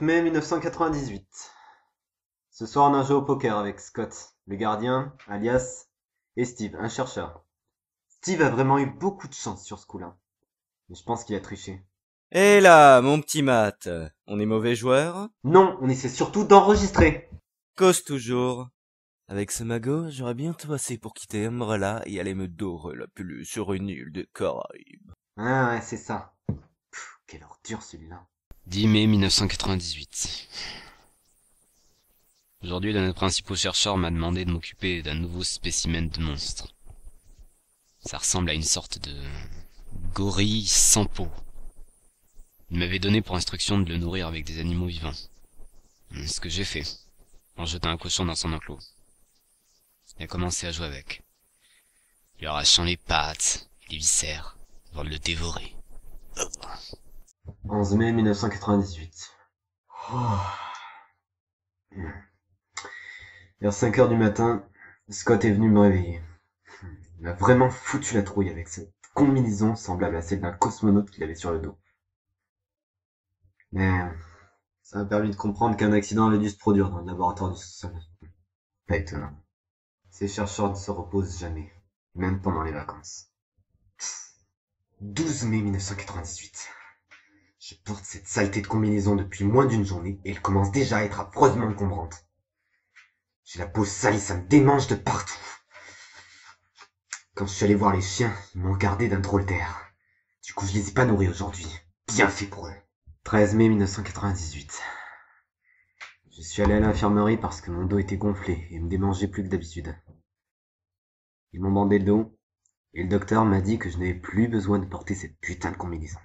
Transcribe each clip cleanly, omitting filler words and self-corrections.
9 mai 1998. Ce soir, on a joué au poker avec Scott, le gardien, alias, et Steve, un chercheur. Steve a vraiment eu beaucoup de chance sur ce coup-là. Mais je pense qu'il a triché. Hé là, mon petit Matt, on est mauvais joueur? Non, on essaie surtout d'enregistrer. Cause toujours. Avec ce magot, j'aurais bientôt assez pour quitter Umbrella et aller me dorer la pilule sur une île des Caraïbes. Ah ouais, c'est ça. Quelle ordure celui-là. 10 mai 1998. Aujourd'hui, l'un des principaux chercheurs m'a demandé de m'occuper d'un nouveau spécimen de monstre. Ça ressemble à une sorte de gorille sans peau. Il m'avait donné pour instruction de le nourrir avec des animaux vivants. C'est ce que j'ai fait, en jetant un cochon dans son enclos. Il a commencé à jouer avec, lui arrachant les pattes, les viscères, avant de le dévorer. 11 mai 1998. Vers 5 heures du matin, Scott est venu me réveiller. Il m'a vraiment foutu la trouille avec cette combinaison semblable à celle d'un cosmonaute qu'il avait sur le dos. Mais ça m'a permis de comprendre qu'un accident avait dû se produire dans le laboratoire du sous-sol. Pas étonnant. Ces chercheurs ne se reposent jamais, même pendant les vacances. 12 mai 1998. Je porte cette saleté de combinaison depuis moins d'une journée et elle commence déjà à être affreusement encombrante. J'ai la peau salie, ça me démange de partout. Quand je suis allé voir les chiens, ils m'ont gardé d'un drôle d'air. Du coup, je les ai pas nourris aujourd'hui. Bien fait pour eux. 13 mai 1998. Je suis allé à l'infirmerie parce que mon dos était gonflé et me démangeait plus que d'habitude. Ils m'ont bandé le dos et le docteur m'a dit que je n'avais plus besoin de porter cette putain de combinaison.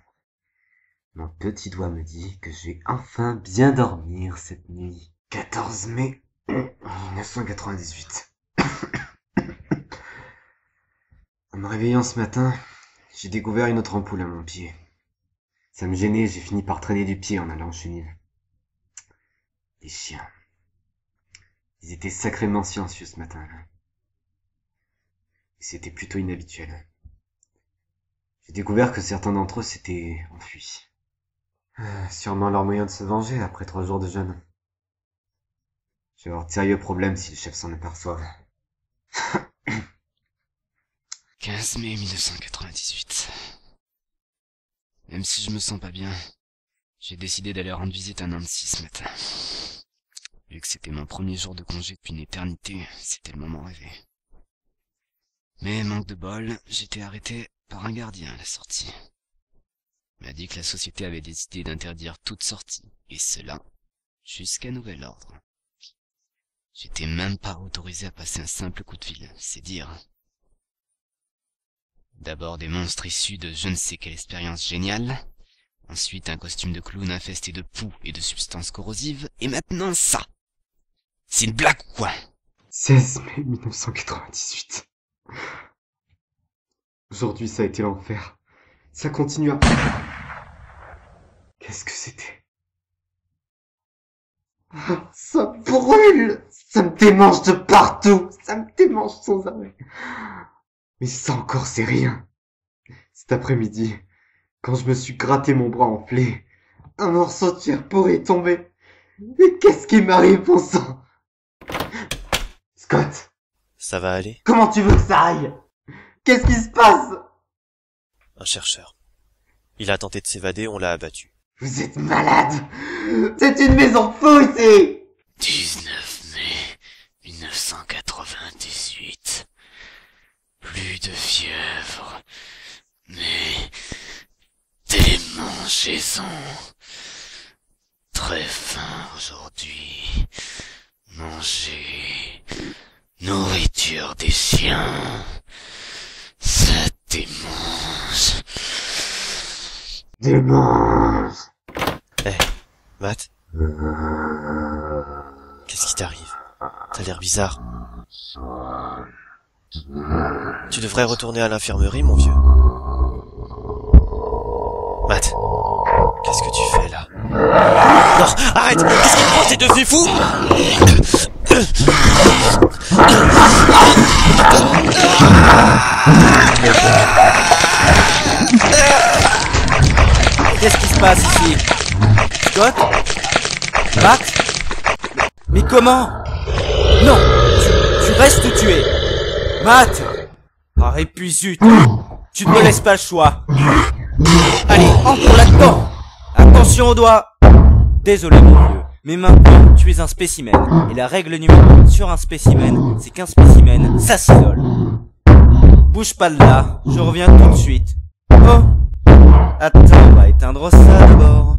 Mon petit doigt me dit que je vais enfin bien dormir cette nuit. 14 mai 1998. En me réveillant ce matin, j'ai découvert une autre ampoule à mon pied. Ça me gênait, j'ai fini par traîner du pied en allant en chenille. Les chiens. Ils étaient sacrément silencieux ce matin-là. Et c'était plutôt inhabituel. J'ai découvert que certains d'entre eux s'étaient enfuis. Sûrement leur moyen de se venger après 3 jours de jeûne. Je vais avoir de sérieux problèmes si les chefs s'en aperçoivent. 15 mai 1998. Même si je me sens pas bien, j'ai décidé d'aller rendre visite à Nancy ce matin. Vu que c'était mon premier jour de congé depuis une éternité, c'était le moment rêvé. Mais manque de bol, j'étais arrêté par un gardien à la sortie. Il m'a dit que la société avait décidé d'interdire toute sortie, et cela jusqu'à nouvel ordre. J'étais même pas autorisé à passer un simple coup de fil, c'est dire. D'abord des monstres issus de je ne sais quelle expérience géniale, ensuite un costume de clown infesté de poux et de substances corrosives, et maintenant ça. C'est une blague ou quoi? 16 mai 1998. Aujourd'hui, ça a été l'enfer. Ça continue à... Qu'est-ce que c'était? Ah, ça brûle! Ça me démange de partout! Ça me démange sans arrêt. Mais ça encore, c'est rien. Cet après-midi, quand je me suis gratté mon bras enflé, un morceau de chair pourrie est tombé. Mais qu'est-ce qui m'arrive, bon sang? Scott! Ça va aller? Comment tu veux que ça aille? Qu'est-ce qui se passe? Un chercheur. Il a tenté de s'évader, on l'a abattu. Vous êtes malade! C'est une maison fou ici! 19 mai 1998. Plus de fièvre, mais démangeaison. Très faim aujourd'hui. Manger nourriture des chiens. Ça démange. Démange! Matt? Qu'est-ce qui t'arrive? T'as l'air bizarre. Tu devrais retourner à l'infirmerie, mon vieux. Matt, qu'est-ce que tu fais là? Non, arrête! Qu'est-ce qu'il prend? T'es devenu fou? Qu'est-ce qui se passe ici? Scott? Matt? Mais comment? Non! Tu restes où tu es! Matt! Ah, et puis zut! Tu ne me laisses pas le choix! Allez, entre là-dedans! Attention aux doigts! Désolé mon vieux, mais maintenant tu es un spécimen. Et la règle numéro 1 sur un spécimen, c'est qu'un spécimen, ça s'isole. Bouge pas de là, je reviens tout de suite. Oh! Attends, on va éteindre ça d'abord.